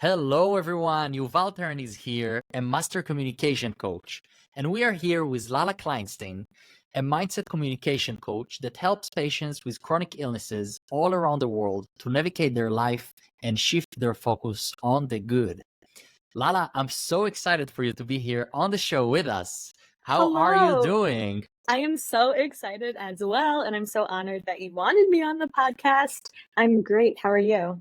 Hello, everyone. Yuval Teren is here, a master communication coach. And we are here with Lala Kleinstein, a mindset communication coach that helps patients with chronic illnesses all around the world to navigate their life and shift their focus on the good. Lala, I'm so excited for you to be here on the show with us. How are you Hello. doing? I am so excited as well, and I'm so honored that you wanted me on the podcast. I'm great. How are you?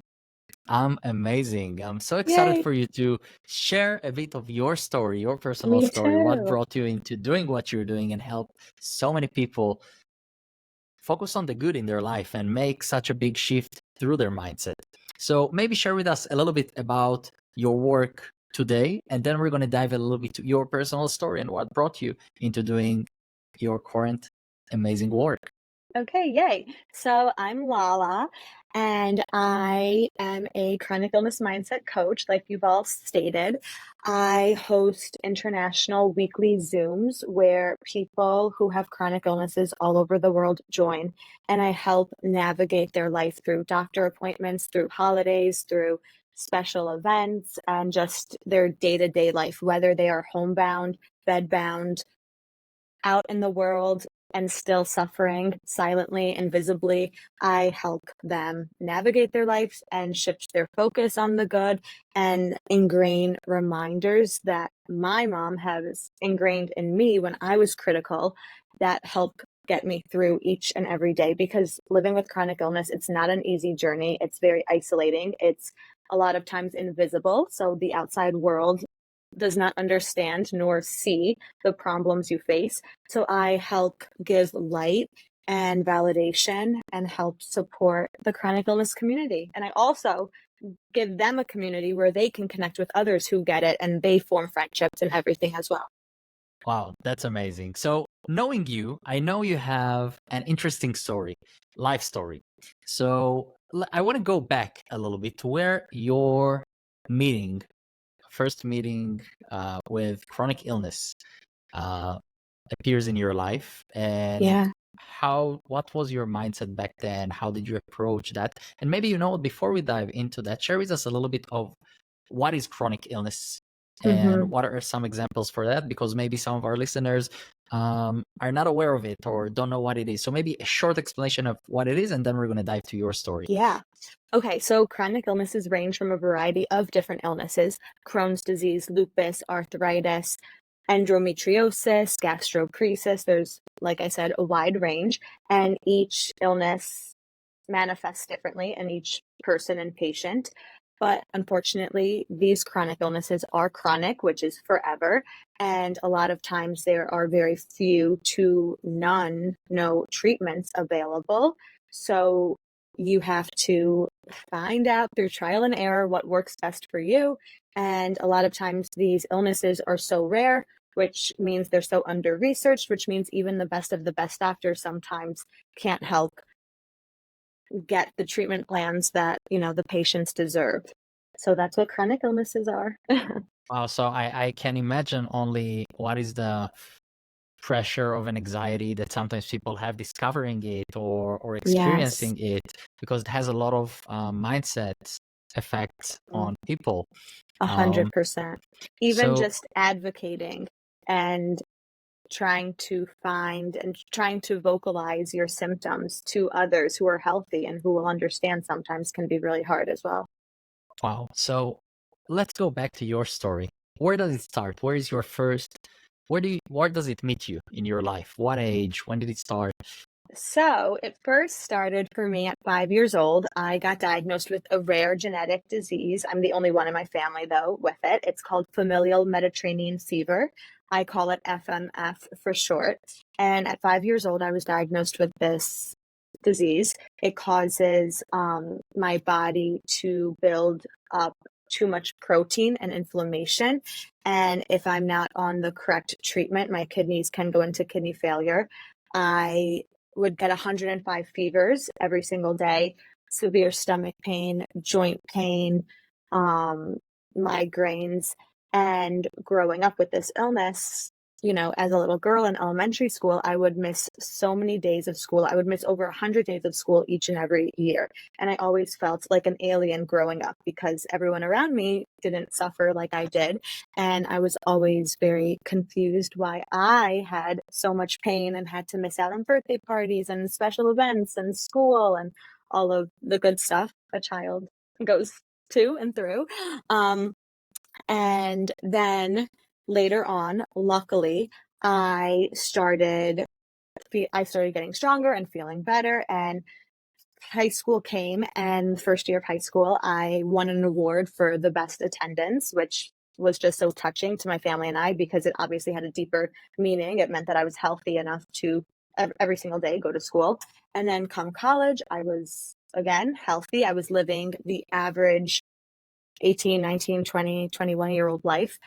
I'm amazing. I'm so excited Yay. for you to share a bit of your story, your personal Me story, what too. brought you into doing what you're doing and help so many people focus on the good in their life and make such a big shift through their mindset. So maybe share with us a little bit about your work today, and then we're going to dive a little bit to your personal story and what brought you into doing your current amazing work. Okay, yay. So I'm Lala, and I am a chronic illness mindset coach, like you've all stated. I host international weekly Zooms where people who have chronic illnesses all over the world join, and I help navigate their life through doctor appointments, through holidays, through special events, and just their day-to-day life, whether they are homebound, bedbound, out in the world and still suffering silently and visibly. I help them navigate their lives and shift their focus on the good and ingrain reminders that my mom has ingrained in me when I was critical that help get me through each and every day. Because living with chronic illness, it's not an easy journey. It's very isolating. It's a lot of times invisible. So the outside world does not understand nor see the problems you face. So I help give light and validation and help support the chronic illness community. And I also give them a community where they can connect with others who get it and they form friendships and everything as well. Wow, that's amazing. So, knowing you, I know you have an interesting story, life story. So, I want to go back a little bit to where your meeting, first meeting with chronic illness, uh, appears in your life, and Yeah. what was your mindset back then? How did you approach that? And maybe, before we dive into that, share with us a little bit of what is chronic illness and Mm-hmm. what are some examples for that, because maybe some of our listeners are not aware of it or don't know what it is. So maybe a short explanation of what it is, and then we're going to dive to your story. Yeah. Okay, so chronic illnesses range from a variety of different illnesses: Crohn's disease, lupus, arthritis, endometriosis, gastroparesis. There's, like I said, a wide range, and each illness manifests differently in each person and patient. But unfortunately, these chronic illnesses are chronic, which is forever. And a lot of times there are very few to none, no treatments available. So you have to find out through trial and error what works best for you. And a lot of times these illnesses are so rare, which means they're so under researched, which means even the best of the best doctors sometimes can't help get the treatment plans that, the patients deserve. So that's what chronic illnesses are. Wow, so I can imagine only what is the pressure of an anxiety that sometimes people have discovering it or Yes. experiencing it, because it has a lot of mindset effects on people. Um, 100%. Even so just advocating and trying to find and trying to vocalize your symptoms to others who are healthy and who will understand sometimes can be really hard as well. Wow. So let's go back to your story. Where does it start? Where is your first, where does it meet you in your life? What age? When did it start? So it first started for me at 5 years old. I got diagnosed with a rare genetic disease. I'm the only one in my family, though, with it. It's called familial Mediterranean fever. I call it FMF for short. And at 5 years old, I was diagnosed with this disease. It causes my body to build up too much protein and inflammation. And if I'm not on the correct treatment, my kidneys can go into kidney failure. I would get 105 fevers every single day, severe stomach pain, joint pain, um, migraines. And growing up with this illness, as a little girl in elementary school, I would miss so many days of school. I would miss over 100 days of school each and every year. And I always felt like an alien growing up because everyone around me didn't suffer like I did. And I was always very confused why I had so much pain and had to miss out on birthday parties and special events and school and all of the good stuff a child goes to and through. And then later on, luckily, I started I started getting stronger and feeling better, and high school came, and first year of high school, I won an award for the best attendance, which was just so touching to my family and I because it obviously had a deeper meaning. It meant that I was healthy enough to every single day go to school. And then come college, I was again healthy. I was living the average 18, 19, 20, 21-year-old life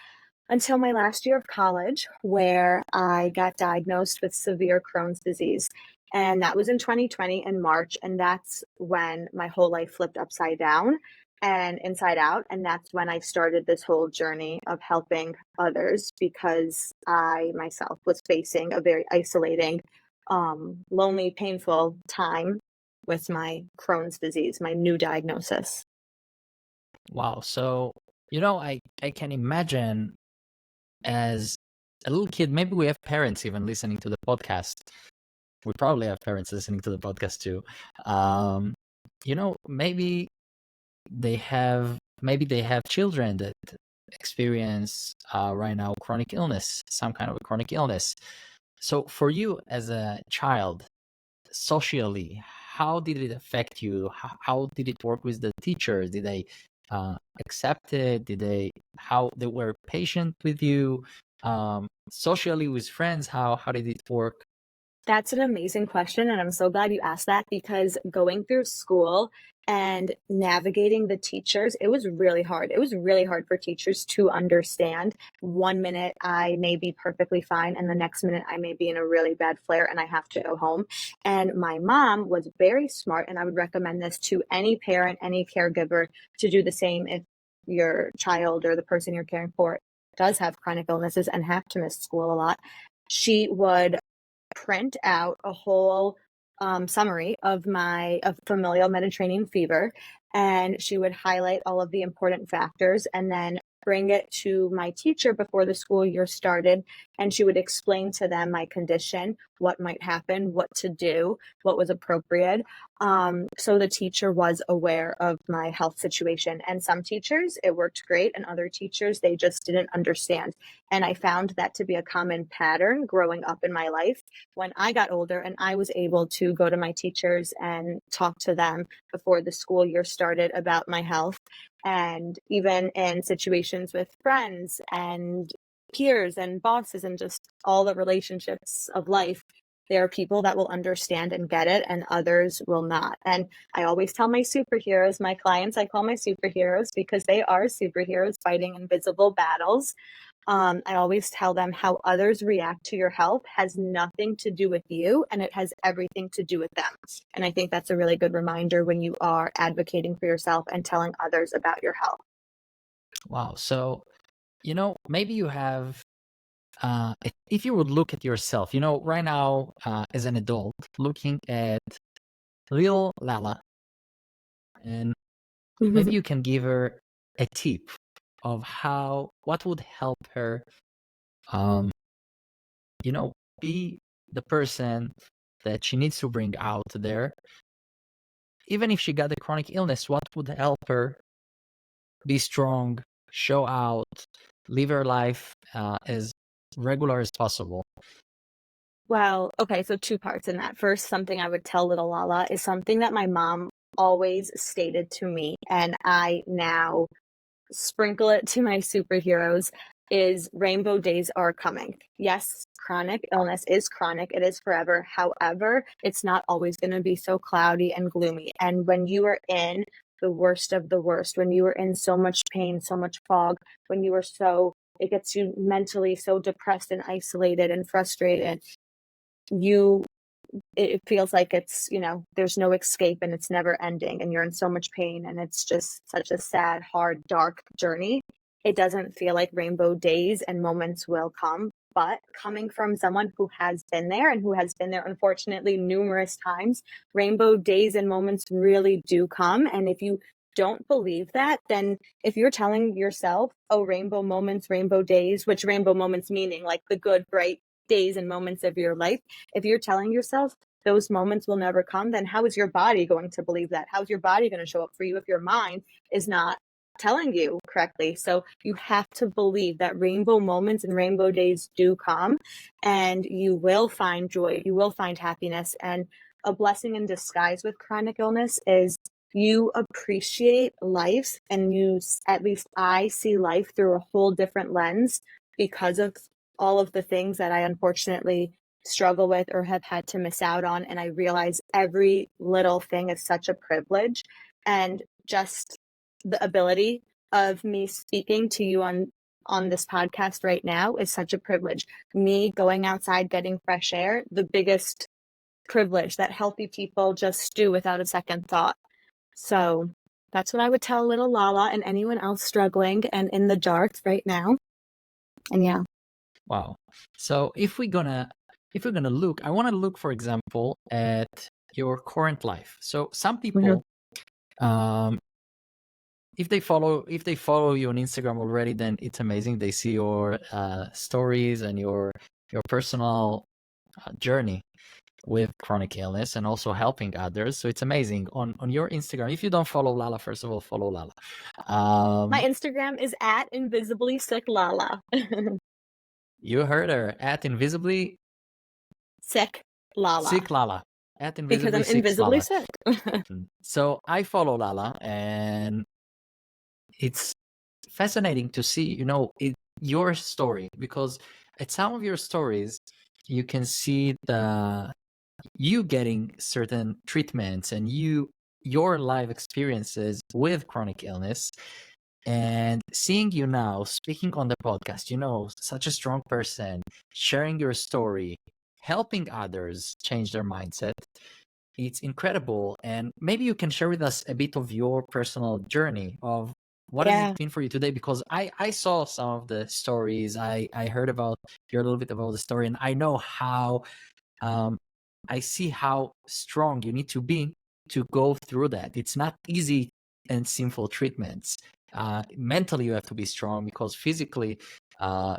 until my last year of college, where I got diagnosed with severe Crohn's disease. And that was in 2020 in March. And that's when my whole life flipped upside down and inside out. And that's when I started this whole journey of helping others because I myself was facing a very isolating, lonely, painful time with my Crohn's disease, my new diagnosis. Wow. So, I can imagine as a little kid, maybe we have parents even listening to the podcast. We probably have parents listening to the podcast too. Maybe they have children that experience right now chronic illness, some kind of a chronic illness. So for you as a child, socially, how did it affect you? How did it work with the teachers? Did they accept it? How they were patient with you? Socially with friends, how did it work? That's an amazing question, and I'm so glad you asked that because going through school and navigating the teachers, it was really hard. It was really hard for teachers to understand. One minute I may be perfectly fine, and the next minute I may be in a really bad flare and I have to go home. And my mom was very smart, and I would recommend this to any parent, any caregiver to do the same if your child or the person you're caring for does have chronic illnesses and have to miss school a lot. She would print out a whole summary of familial Mediterranean fever, and she would highlight all of the important factors and then bring it to my teacher before the school year started, and she would explain to them my condition, what might happen, what to do, what was appropriate. So the teacher was aware of my health situation, and some teachers it worked great, and other teachers they just didn't understand. And I found that to be a common pattern growing up in my life. When I got older and I was able to go to my teachers and talk to them before the school year started about my health, and even in situations with friends and peers and bosses and just all the relationships of life, there are people that will understand and get it and others will not. And I always tell my superheroes, my clients, I call my superheroes because they are superheroes fighting invisible battles. I always tell them how others react to your health has nothing to do with you and it has everything to do with them. And I think that's a really good reminder when you are advocating for yourself and telling others about your health. Wow. So, maybe you have, if you would look at yourself, right now, as an adult, looking at little Lala, and maybe you can give her a tip of what would help her, um, be the person that she needs to bring out there. Even if she got a chronic illness, what would help her be strong, show out, live her life as regular as possible? Well, okay, so two parts in that. First, something I would tell little Lala is something that my mom always stated to me, and I now sprinkle it to my superheroes is rainbow days are coming. Yes, chronic illness is chronic. It is forever. However, it's not always going to be so cloudy and gloomy. And when you are in the worst of the worst, when you are in so much pain, so much fog, when you are it gets you mentally so depressed and isolated and frustrated, you it feels like there's no escape and it's never ending and you're in so much pain and it's just such a sad, hard, dark journey. It doesn't feel like rainbow days and moments will come, but coming from someone who has been there and who has been there, unfortunately, numerous times, rainbow days and moments really do come. And if you don't believe that, then if you're telling yourself, oh, rainbow moments, rainbow days, which rainbow moments meaning like the good, bright days and moments of your life, if you're telling yourself those moments will never come, then how is your body going to believe that? How's your body going to show up for you if your mind is not telling you correctly? So you have to believe that rainbow moments and rainbow days do come, and you will find joy, you will find happiness. And a blessing in disguise with chronic illness is you appreciate life, and at least I see life through a whole different lens because of all of the things that I unfortunately struggle with or have had to miss out on. And I realize every little thing is such a privilege. And just the ability of me speaking to you on this podcast right now is such a privilege. Me going outside, getting fresh air, the biggest privilege that healthy people just do without a second thought. So that's what I would tell little Lala and anyone else struggling and in the dark right now. And yeah. Wow. So if we're gonna look, I want to look, for example, at your current life. So some people, if they follow you on Instagram already, then it's amazing. They see your stories and your personal journey with chronic illness and also helping others. So it's amazing. On your Instagram, if you don't follow Lala, first of all, follow Lala. My Instagram is at Invisibly Sick Lala. You heard her, at Invisibly Sick Lala. Sick Lala. At Because Invisibly I'm Sick invisibly Lala. sick. So I follow Lala, and it's fascinating to see, your story, because at some of your stories, you can see you getting certain treatments and your life experiences with chronic illness, and seeing you now speaking on the podcast, such a strong person, sharing your story, helping others change their mindset. It's incredible. And maybe you can share with us a bit of your personal journey of what has it been for you today? Because I saw some of the stories. I heard about a little bit about the story, and I know how I see how strong you need to be to go through that. It's not easy and simple treatments. Mentally, you have to be strong, because physically,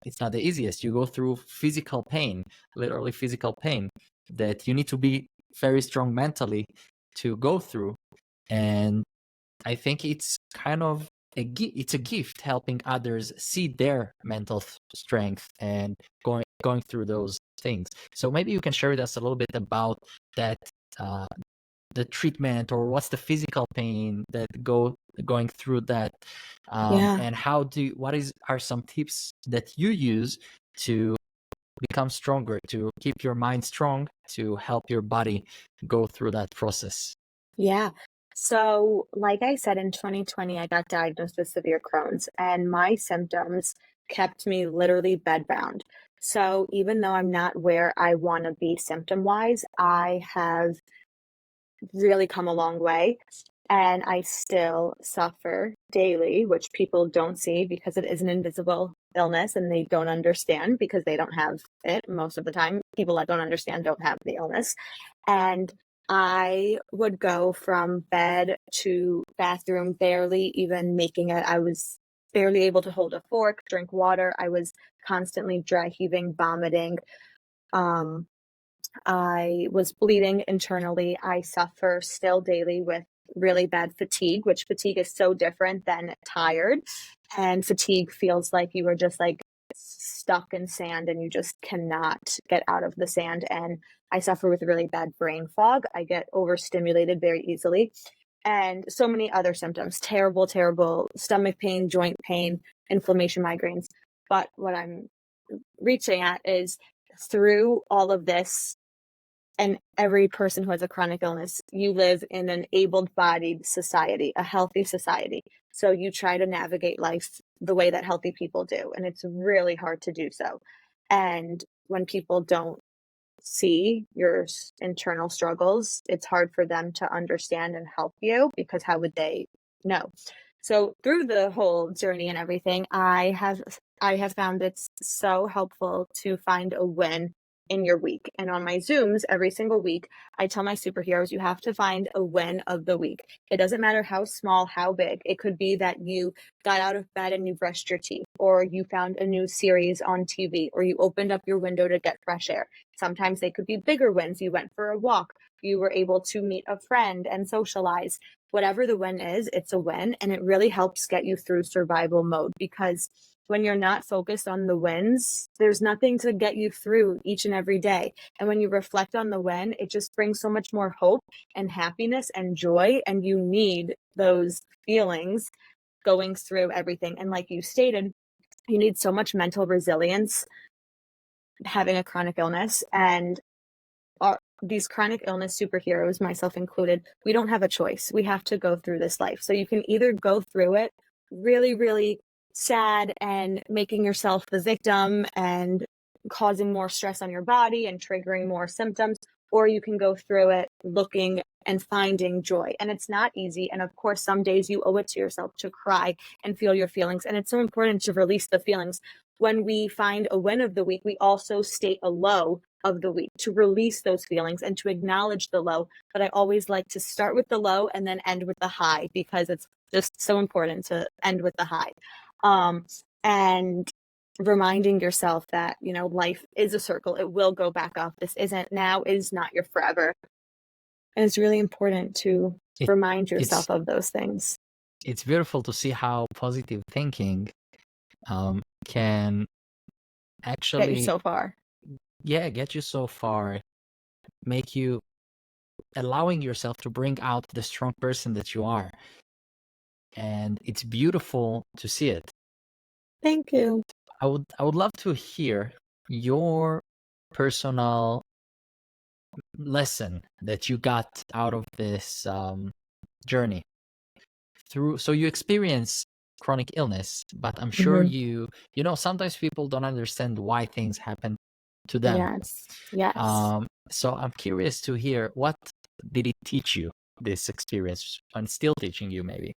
it's not the easiest. You go through physical pain, literally physical pain, that you need to be very strong mentally to go through. And I think it's kind of it's a gift, helping others see their mental strength and going through those things. So maybe you can share with us a little bit about that, the treatment, or what's the physical pain that going through that, and what are some tips that you use to become stronger, to keep your mind strong, to help your body go through that process? Yeah. So, like I said, in 2020, I got diagnosed with severe Crohn's, and my symptoms kept me literally bedbound. So, even though I'm not where I want to be symptom wise, I have really come a long way. And I still suffer daily, which people don't see because it is an invisible illness and they don't understand because they don't have it most of the time. People that don't understand don't have the illness. And I would go from bed to bathroom, barely even making it. I was barely able to hold a fork, drink water. I was constantly dry heaving, vomiting. I was bleeding internally. I suffer still daily with really bad fatigue, which fatigue is so different than tired. And fatigue feels like you are just like stuck in sand and you just cannot get out of the sand. And I suffer with really bad brain fog. I get overstimulated very easily. And so many other symptoms, terrible, terrible stomach pain, joint pain, inflammation, migraines. But what I'm reaching at is through all of this, and every person who has a chronic illness, you live in an able-bodied society, a healthy society. So you try to navigate life the way that healthy people do, and it's really hard to do so. And when people don't see your internal struggles, it's hard for them to understand and help you, because how would they know? So through the whole journey and everything, I have I have found it's so helpful to find a win in your week. And on my Zooms every single week, I tell my superheroes, you have to find a win of the week. It doesn't matter how small, how big. It could be that you got out of bed and you brushed your teeth, or you found a new series on TV, or you opened up your window to get fresh air. Sometimes they could be bigger wins. You went for a walk, you were able to meet a friend and socialize. Whatever the win is, it's a win. And it really helps get you through survival mode, because when you're not focused on the wins, there's nothing to get you through each and every day. And when you reflect on the win, it just brings so much more hope and happiness and joy. And you need those feelings going through everything. And like you stated, you need so much mental resilience having a chronic illness. And these chronic illness superheroes, myself included, we don't have a choice. We have to go through this life. So you can either go through it really, really sad and making yourself the victim and causing more stress on your body and triggering more symptoms, or you can go through it looking and finding joy. And it's not easy. And of course, some days you owe it to yourself to cry and feel your feelings. And it's so important to release the feelings. When we find a win of the week, we also state a low of the week to release those feelings and to acknowledge the low. But I always like to start with the low and then end with the high, because it's just so important to end with the high. And reminding yourself that, life is a circle. It will go back up. This isn't now, is not your forever. And it's really important to It, remind it's yourself of those things. it's beautiful to see how positive thinking can Get you actually, so far. yeah, get you so far, make you allowing yourself to bring out the strong person that you are. And it's beautiful to see it. Thank you. I would love to hear your personal lesson that you got out of this journey. So you experience chronic illness, but I'm sure Mhm. sometimes people don't understand why things happen to them. Yes. Yes. So I'm curious to hear, what did it teach you, this experience, and still teaching you maybe?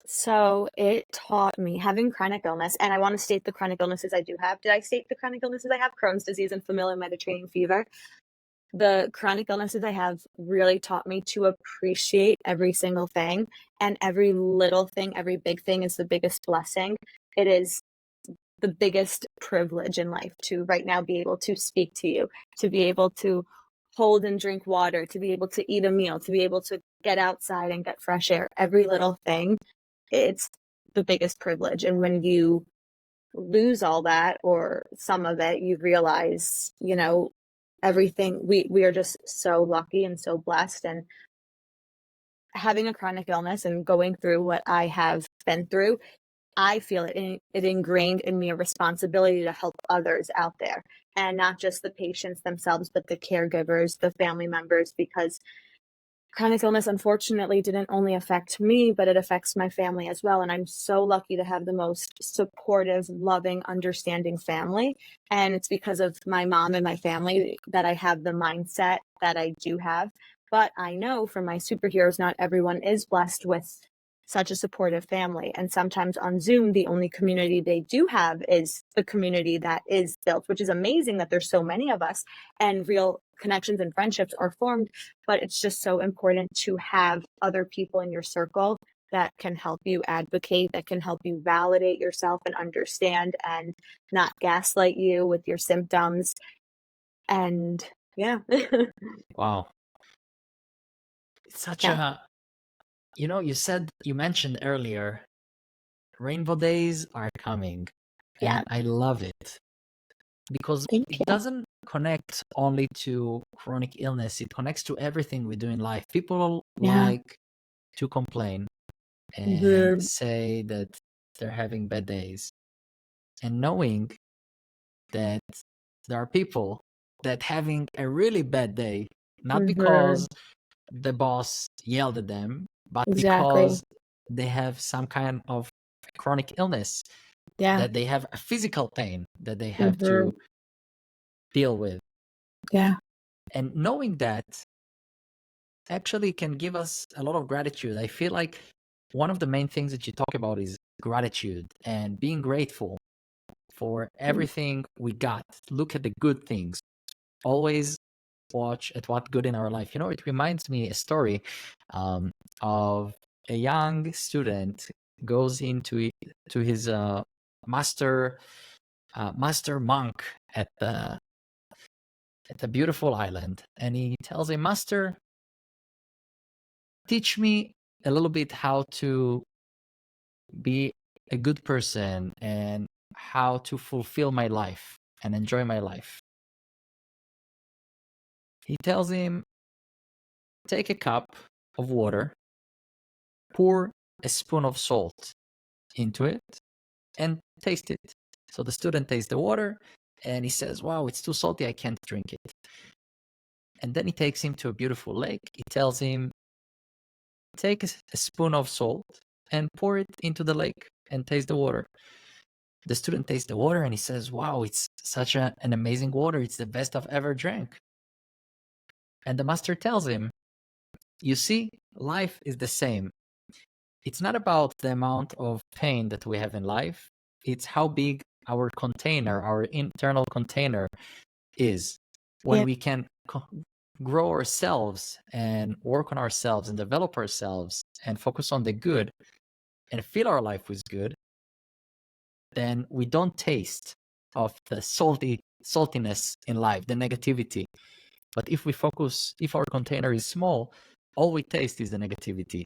So it taught me, having chronic illness, and I want to state the chronic illnesses I do have. Did I state the chronic illnesses I have? Crohn's disease and familial Mediterranean fever. The chronic illnesses I have really taught me to appreciate every single thing, and every little thing, every big thing is the biggest blessing. It is the biggest privilege in life to right now be able to speak to you, to be able to hold and drink water, to be able to eat a meal, to be able to get outside and get fresh air. Every little thing, it's the biggest privilege. And when you lose all that or some of it, you realize, everything, we are just so lucky and so blessed. And having a chronic illness and going through what I have been through, I feel it ingrained in me a responsibility to help others out there, and not just the patients themselves, but the caregivers, the family members, because chronic illness unfortunately didn't only affect me, but it affects my family as well. And I'm so lucky to have the most supportive, loving, understanding family. And it's because of my mom and my family that I have the mindset that I do have. But I know from my superheroes, not everyone is blessed with such a supportive family. And sometimes on Zoom, the only community they do have is the community that is built, which is amazing that there's so many of us and real connections and friendships are formed. But it's just so important to have other people in your circle that can help you advocate, that can help you validate yourself and understand and not gaslight you with your symptoms. And yeah. Wow. It's such Yeah. a, you mentioned earlier, rainbow days are coming, Yeah. and I love it because Thank it you. doesn't connect only to chronic illness, it connects to everything we do in life. People Yeah. like to complain and Mhm. say that they're having bad days, and knowing that there are people that having a really bad day, not Mhm. because the boss yelled at them, but Exactly. because they have some kind of chronic illness, Yeah. that they have a physical pain that they have Mhm. to deal with. Yeah. And knowing that actually can give us a lot of gratitude. I feel like one of the main things that you talk about is gratitude and being grateful. for everything we got. Look at the good things. Always watch at what good in our life. It reminds me a story of a young student goes into to his master monk at the beautiful island, and he tells him, "Master, teach me a little bit how to be a good person and how to fulfill my life and enjoy my life." He tells him, "Take a cup of water, pour a spoon of salt into it, and taste it." So the student tastes the water and he says, "Wow, it's too salty, I can't drink it." And then he takes him to a beautiful lake. He tells him, "Take a spoon of salt and pour it into the lake and taste the water." The student tastes the water and he says, "Wow, it's such an amazing water. It's the best I've ever drank." And the master tells him, "You see, life is the same. It's not about the amount of pain that we have in life. It's how big our container, our internal container is. When Yeah. we can grow ourselves and work on ourselves and develop ourselves and focus on the good and fill our life with good, then we don't taste of the saltiness in life, the negativity. But if our container is small, all we taste is the negativity.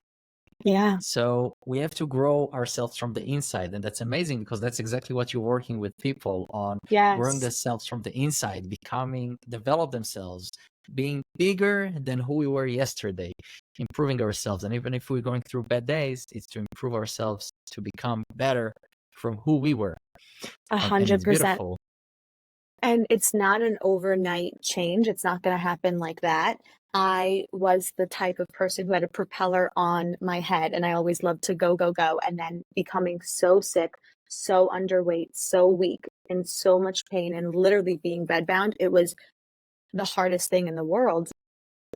Yeah. So we have to grow ourselves from the inside. And that's amazing because that's exactly what you're working with people on, growing Yes. themselves from the inside, develop themselves, being bigger than who we were yesterday, improving ourselves. And even if we're going through bad days, it's to improve ourselves to become better from who we were. And it's 100%. beautiful. And it's not an overnight change. It's not going to happen like that. I was the type of person who had a propeller on my head, and I always loved to go, go, go. And then becoming so sick, so underweight, so weak, in so much pain, and literally being bedbound. It was the hardest thing in the world,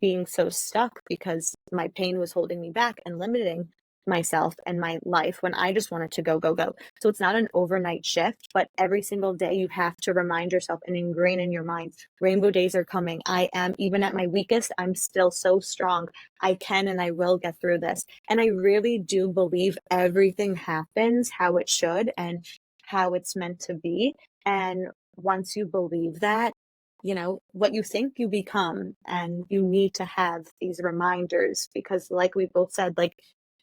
being so stuck because my pain was holding me back and limiting myself and my life when I just wanted to go, go, go. So it's not an overnight shift, but every single day you have to remind yourself and ingrain in your mind, rainbow days are coming. I am, even at my weakest, I'm still so strong. I can and I will get through this. And I really do believe everything happens how it should and how it's meant to be. And once you believe that, what you think you become, and you need to have these reminders because like we both said, like,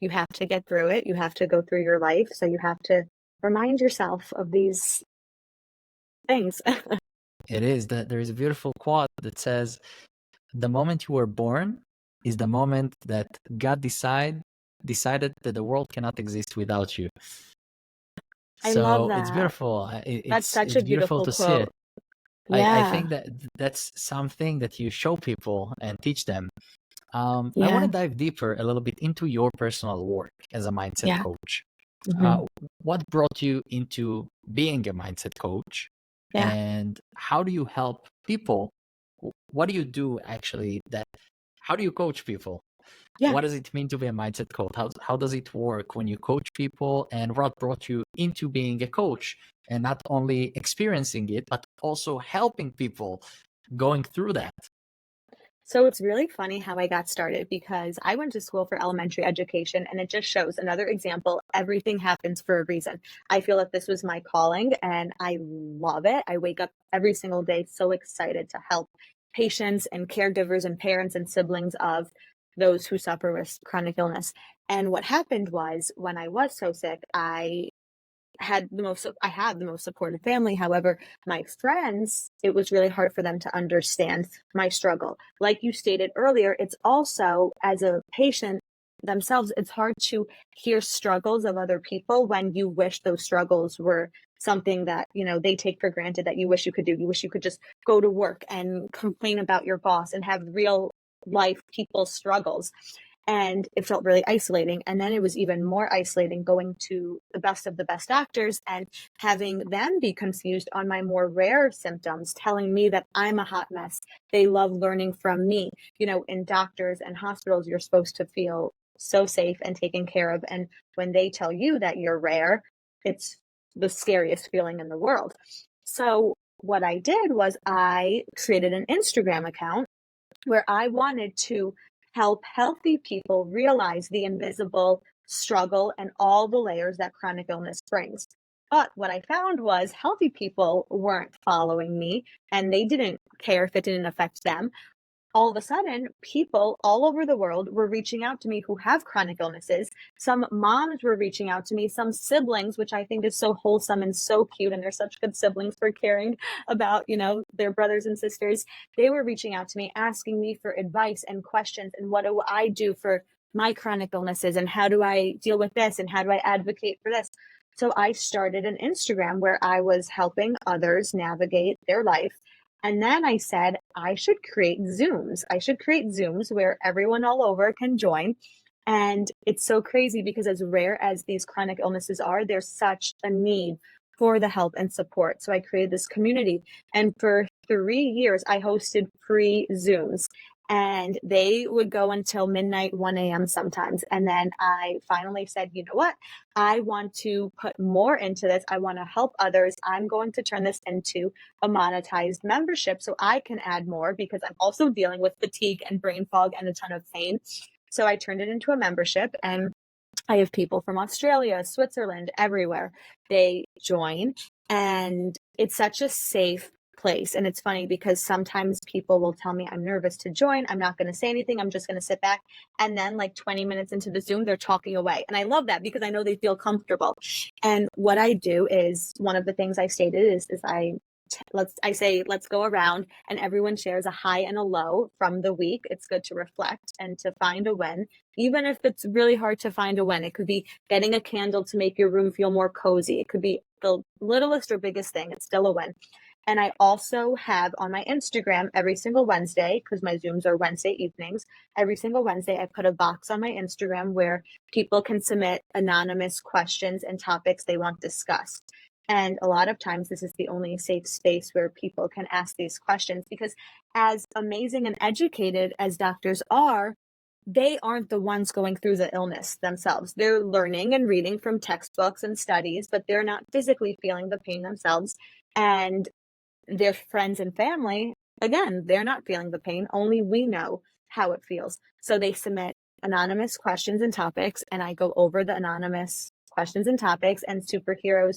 you have to get through it, you have to go through your life, so you have to remind yourself of these things. It is that there is a beautiful quote that says, "The moment you were born is the moment that God decided that the world cannot exist without you." I love So it's that. beautiful. That's such It's a beautiful beautiful to see it. quote. I Yeah. think that that's something that you show people and teach them. I want Yeah. to dive deeper a little bit into your personal work as a mindset Yeah. coach. Hmm. What brought you into being a mindset coach, Yeah. and how do you help people? What do you do actually? How do you coach people? Yeah. What does it mean to be a mindset coach? How does it work when you coach people, and what brought you into being a coach and not only experiencing it, but also helping people going through that? So it's really funny how I got started because I went to school for elementary education, and it just shows another example. Everything happens for a reason. I feel that this was my calling and I love it. I wake up every single day so excited to help patients and caregivers and parents and siblings of those who suffer with chronic illness. And what happened was when I was so sick, I have the most supportive family. However, my friends, it was really hard for them to understand my struggle. Like you stated earlier, it's also, as a patient themselves, it's hard to hear struggles of other people when you wish those struggles were something that, they take for granted, that you wish you could do. You wish you could just go to work and complain about your boss and have real life people's struggles, and it felt really isolating. And then it was even more isolating going to the best of the best doctors and having them be confused on my more rare symptoms, telling me that I'm a hot mess. They love learning from me. In doctors and hospitals, you're supposed to feel so safe and taken care of. And when they tell you that you're rare, it's the scariest feeling in the world. So what I did was I created an Instagram account where I wanted to help healthy people realize the invisible struggle and all the layers that chronic illness brings. But what I found was healthy people weren't following me and they didn't care if it didn't affect them. All of a sudden, people all over the world were reaching out to me who have chronic illnesses. Some moms were reaching out to me, some siblings, which I think is so wholesome and so cute. And they're such good siblings for caring about, their brothers and sisters. They were reaching out to me, asking me for advice and questions. And what do I do for my chronic illnesses? And how do I deal with this? And how do I advocate for this? So I started an Instagram where I was helping others navigate their life. And then I said, I should create Zooms. I should create Zooms where everyone all over can join. And it's so crazy because as rare as these chronic illnesses are, there's such a need for the help and support. So I created this community. And for 3 years, I hosted free Zooms. And they would go until midnight, 1 a.m. sometimes. And then I finally said, you know what? I want to put more into this. I want to help others. I'm going to turn this into a monetized membership so I can add more because I'm also dealing with fatigue and brain fog and a ton of pain. So I turned it into a membership, and I have people from Australia, Switzerland, everywhere. They join, and it's such a safe place. And it's funny because sometimes people will tell me I'm nervous to join. I'm not going to say anything. I'm just going to sit back. And then like 20 minutes into the Zoom, they're talking away. And I love that because I know they feel comfortable. And what I do is one of the things I stated is I say, let's go around and everyone shares a high and a low from the week. It's good to reflect and to find a win, even if it's really hard to find a win. It could be getting a candle to make your room feel more cozy. It could be the littlest or biggest thing. It's still a win. And I also have on my Instagram every single Wednesday, because my Zooms are Wednesday evenings, every single Wednesday, I put a box on my Instagram where people can submit anonymous questions and topics they want discussed. And a lot of times this is the only safe space where people can ask these questions because as amazing and educated as doctors are, they aren't the ones going through the illness themselves. They're learning and reading from textbooks and studies, but they're not physically feeling the pain themselves. And their friends and family, again, they're not feeling the pain. Only we know how it feels. So they submit anonymous questions and topics, and I go over the anonymous questions and topics, and superheroes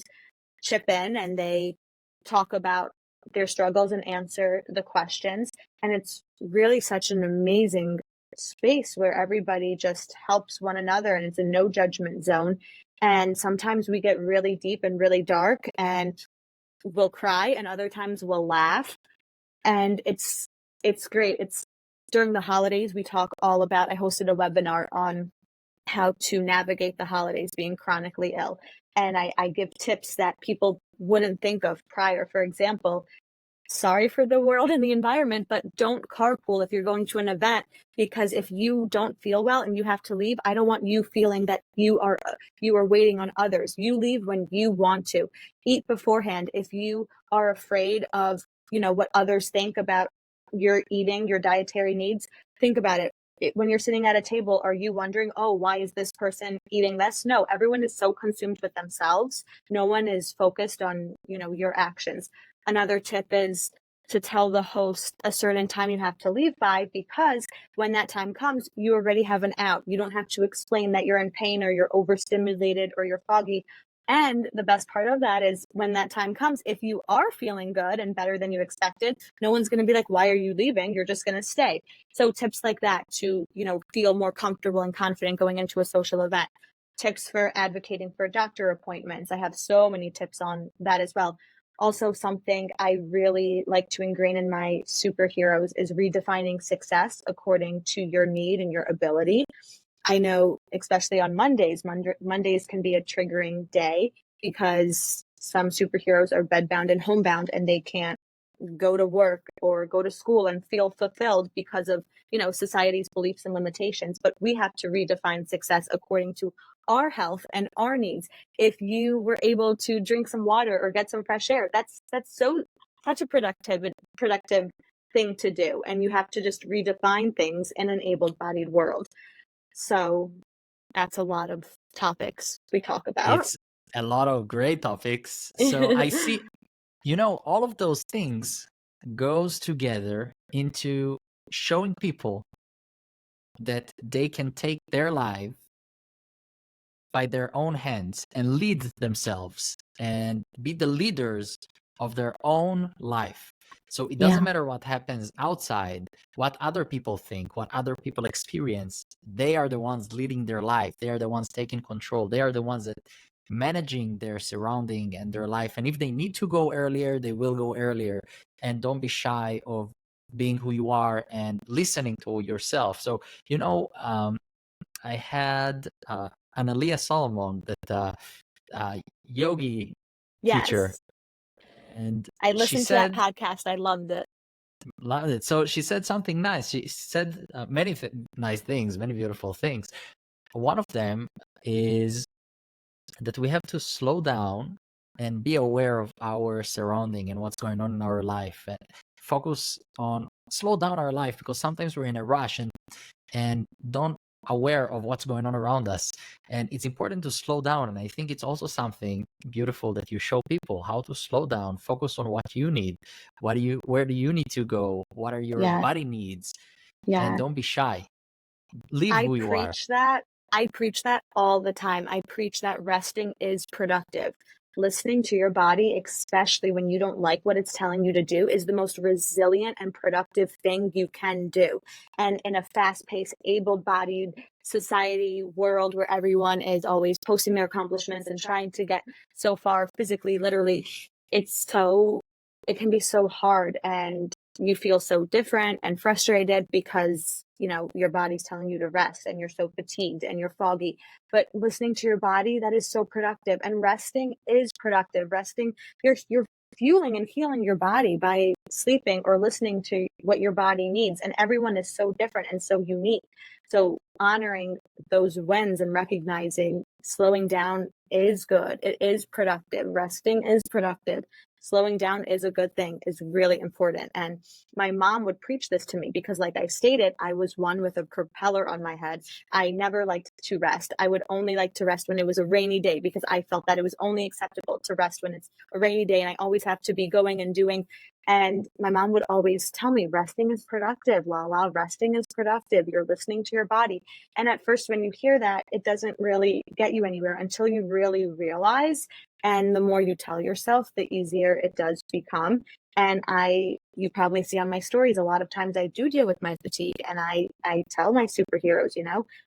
chip in and they talk about their struggles and answer the questions. And it's really such an amazing space where everybody just helps one another and it's a no judgment zone. And sometimes we get really deep and really dark and we'll cry, and other times we'll laugh. And it's great. It's during the holidays, we talk all about, I hosted a webinar on how to navigate the holidays being chronically ill. And I give tips that people wouldn't think of prior. For example, sorry for the world and the environment, but don't carpool if you're going to an event, because if you don't feel well and you have to leave, I don't want you feeling that you are waiting on others. You leave when you want to. Eat beforehand. If you are afraid of, what others think about your eating, your dietary needs, think about it. When you're sitting at a table, are you wondering, oh, why is this person eating this? No, everyone is so consumed with themselves. No one is focused on, your actions. Another tip is to tell the host a certain time you have to leave by, because when that time comes, you already have an out. You don't have to explain that you're in pain or you're overstimulated or you're foggy. And the best part of that is when that time comes, if you are feeling good and better than you expected, no one's going to be like, why are you leaving? You're just going to stay. So tips like that to, feel more comfortable and confident going into a social event. Tips for advocating for doctor appointments. I have so many tips on that as well. Also, something I really like to ingrain in my superheroes is redefining success according to your need and your ability. I know, especially on Mondays, Mondays can be a triggering day because some superheroes are bedbound and homebound and they can't go to work or go to school and feel fulfilled because of, society's beliefs and limitations. But we have to redefine success according to our health and our needs. If you were able to drink some water or get some fresh air, that's such a productive thing to do. And you have to just redefine things in an able-bodied world. So that's a lot of topics we talk about. A lot of great topics. So I see, all of those things goes together into showing people that they can take their life by their own hands and lead themselves and be the leaders of their own life. So it doesn't Yeah, matter what happens outside, what other people think, what other people experience. They are the ones leading their life. They are the ones taking control. They are the ones that managing their surrounding and their life. And if they need to go earlier, they will go earlier. And don't be shy of being who you are and listening to yourself. So, I had Analia Solomon, that yogi teacher, yes. and I she listened to that said, podcast. I loved it. loved it. So she said something nice. She said many nice things, many beautiful things. One of them is that we have to slow down and be aware of our surrounding and what's going on in our life, and focus on slow down our life, because sometimes we're in a rush and don't aware of what's going on around us, and it's important to slow down. And I think it's also something beautiful that you show people how to slow down, focus on what you need, where do you need to go, what are your Yeah, body needs, and yeah. don't be shy, live I who you are. preach that. I preach that all the time. I preach that resting is productive. Listening to your body, especially when you don't like what it's telling you to do, is the most resilient and productive thing you can do. And in a fast paced, able bodied society world where everyone is always posting their accomplishments and trying to get so far physically, literally, it can be so hard, and you feel so different and frustrated because your body's telling you to rest and you're so fatigued and you're foggy. But listening to your body, that is so productive, and resting is productive. Resting, you're fueling and healing your body by sleeping or listening to what your body needs, and everyone is so different and so unique. So honoring those wins and recognizing slowing down is good, it is productive, resting is productive, slowing down is a good thing, is really important. And my mom would preach this to me because, like I stated, I was one with a propeller on my head. I never liked to rest. I would only like to rest when it was a rainy day, because I felt that it was only acceptable to rest when it's a rainy day and I always have to be going and doing. And my mom would always tell me, resting is productive, Lala, resting is productive. You're listening to your body. And at first, when you hear that, it doesn't really get you anywhere until you really realize. And the more you tell yourself, the easier it does become. And you probably see on my stories, a lot of times I do deal with my fatigue, and I tell my superheroes,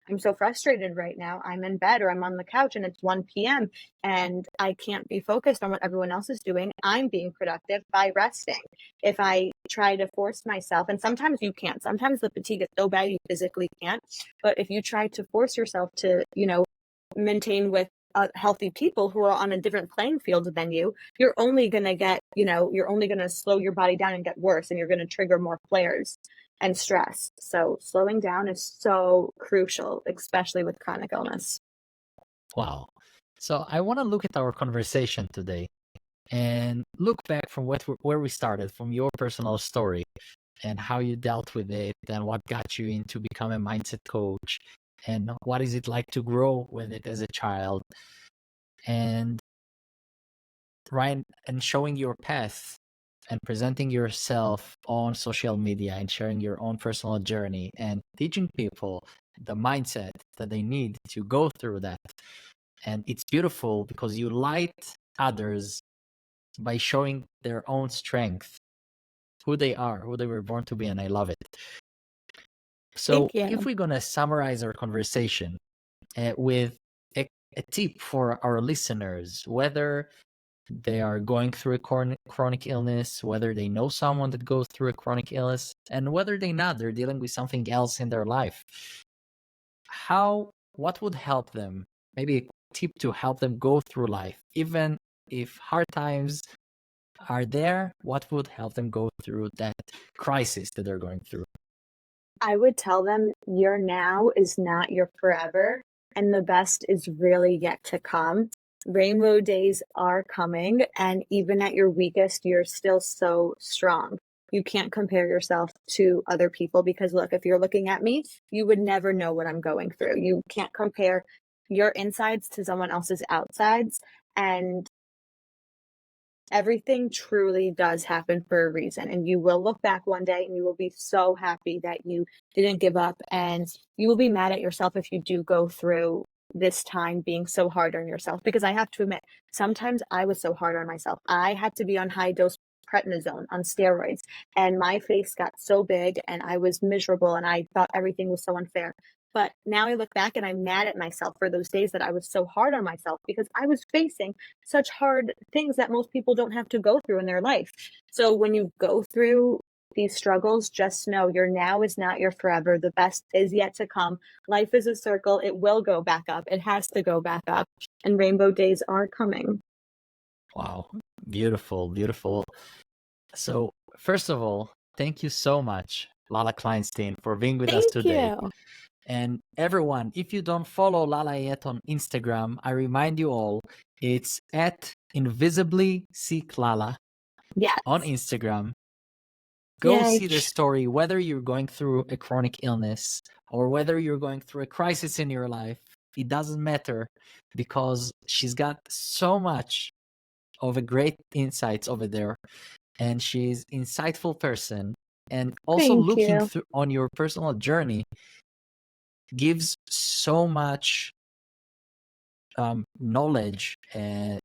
I'm so frustrated right now. I'm in bed or I'm on the couch and it's 1 p.m. and I can't be focused on what everyone else is doing. I'm being productive by resting. If I try to force myself, and sometimes you can't, sometimes the fatigue is so bad you physically can't, but if you try to force yourself to, maintain with healthy people who are on a different playing field than you're only going to you're only going to slow your body down and get worse, and you're going to trigger more flares and stress. So slowing down is so crucial, especially with chronic illness. Wow. So I want to look at our conversation today and look back from where we started, from your personal story and how you dealt with it and what got you into become a mindset coach, and what is it like to grow with it as a child, and right, and showing your path and presenting yourself on social media and sharing your own personal journey and teaching people the mindset that they need to go through that. And it's beautiful because you light others by showing their own strength, who they are, who they were born to be, and I love it. So Thank you. if we're going to summarize our conversation with a tip for our listeners, whether they are going through a chronic illness, whether they know someone that goes through a chronic illness, and whether they're dealing with something else in their life, what would help them? Maybe a tip to help them go through life, even if hard times are there, what would help them go through that crisis that they're going through? I would tell them your now is not your forever, and the best is really yet to come. Rainbow days are coming, and even at your weakest, you're still so strong. You can't compare yourself to other people, because look, if you're looking at me, you would never know what I'm going through. You can't compare your insides to someone else's outsides. And everything truly does happen for a reason. And you will look back one day and you will be so happy that you didn't give up. And you will be mad at yourself if you do go through this time being so hard on yourself. Because I have to admit, sometimes I was so hard on myself. I had to be on high dose prednisone on steroids, and my face got so big and I was miserable and I thought everything was so unfair. But now I look back and I'm mad at myself for those days that I was so hard on myself because I was facing such hard things that most people don't have to go through in their life. So when you go through these struggles, just know your now is not your forever. The best is yet to come. Life is a circle. It will go back up. It has to go back up. And rainbow days are coming. Wow. Beautiful, beautiful. So, first of all, thank you so much, Lala Kleinstein, for being with us Thank today. you. And everyone, if you don't follow Lala yet on Instagram, I remind you all, it's at Invisibly Seek Lala Yes. on Instagram. Go Yay. see the story, whether you're going through a chronic illness or whether you're going through a crisis in your life. It doesn't matter because she's got so much of a great insights over there, and she's insightful person. And also Thank looking you. through on your personal journey gives so much knowledge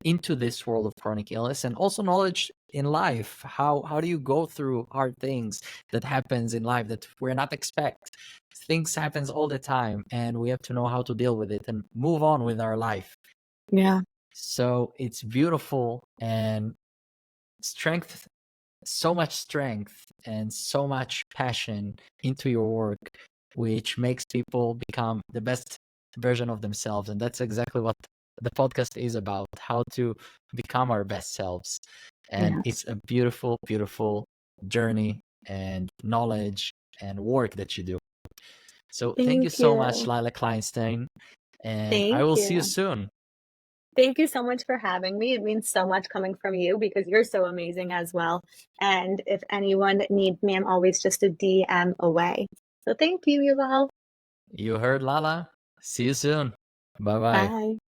into this world of chronic illness, and also knowledge in life. How do you go through hard things that happens in life that we're not expect? Things happens all the time, and we have to know how to deal with it and move on with our life. Yeah. So it's beautiful, and strength, so much strength and so much passion into your work, which makes people become the best version of themselves. And that's exactly what the podcast is about, how to become our best selves. And Yes. it's a beautiful, beautiful journey and knowledge and work that you do. So thank you Thank so much, you. Lala Kleinstein. And I Thank will see you you. soon. Thank you so much for having me. It means so much coming from you because you're so amazing as well. And if anyone needs me, I'm always just a DM away. So thank you, Yuval. You heard Lala. See you soon. Bye bye. Bye.